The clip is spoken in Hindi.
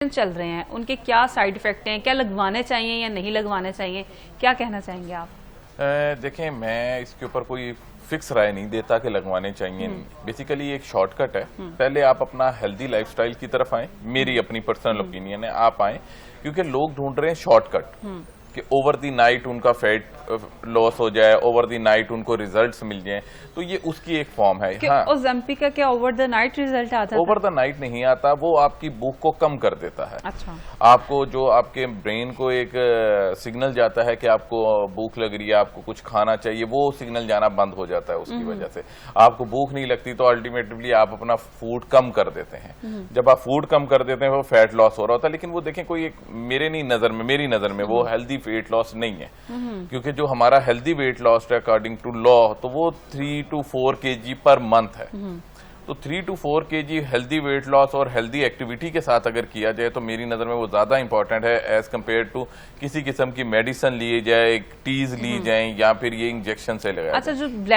चल रहे हैं उनके क्या साइड इफेक्ट हैं, क्या लगवाने चाहिए या नहीं लगवाने चाहिए, क्या कहना चाहेंगे आप? देखें, मैं इसके ऊपर कोई फिक्स राय नहीं देता कि लगवाने चाहिए नहीं। बेसिकली एक शॉर्टकट है। पहले आप अपना हेल्दी लाइफस्टाइल की तरफ आए, मेरी अपनी पर्सनल ओपिनियन है, आप आए, क्योंकि लोग ढूंढ रहे हैं शॉर्टकट कि ओवर दी नाइट उनका फैट लॉस हो जाए, ओवर दी नाइट उनको रिजल्ट्स मिल जाएं, तो ये उसकी एक फॉर्म है। हाँ, ओज़ेम्पिक का क्या ओवर द नाइट रिजल्ट आता है? ओवर द नाइट नहीं आता, वो आपकी भूख को कम कर देता है। अच्छा। आपको जो आपके ब्रेन को एक सिग्नल जाता है कि आपको भूख लग रही है, आपको कुछ खाना चाहिए, वो सिग्नल जाना बंद हो जाता है। उसकी वजह से आपको भूख नहीं लगती, तो अल्टीमेटली आप अपना फूड कम कर देते हैं। जब आप फूड कम कर देते हैं वो फैट लॉस हो रहा होता है। लेकिन वो देखें, कोई एक मेरी नजर में वो हेल्दी वेट लॉस नहीं है, क्योंकि जो हमारा हेल्दी वेट लॉस है अकॉर्डिंग टू लॉ, तो वो 3 to 4 kg पर मंथ है। तो 3 to 4 kg healthy weight loss और हेल्दी एक्टिविटी के साथ अगर किया जाए तो मेरी नजर में वो ज्यादा इंपॉर्टेंट है एज कम्पेयर टू किसी किस्म की मेडिसिन लिए जाए, टीज ली जाए या फिर ये इंजेक्शन से लगाया। अच्छा, जो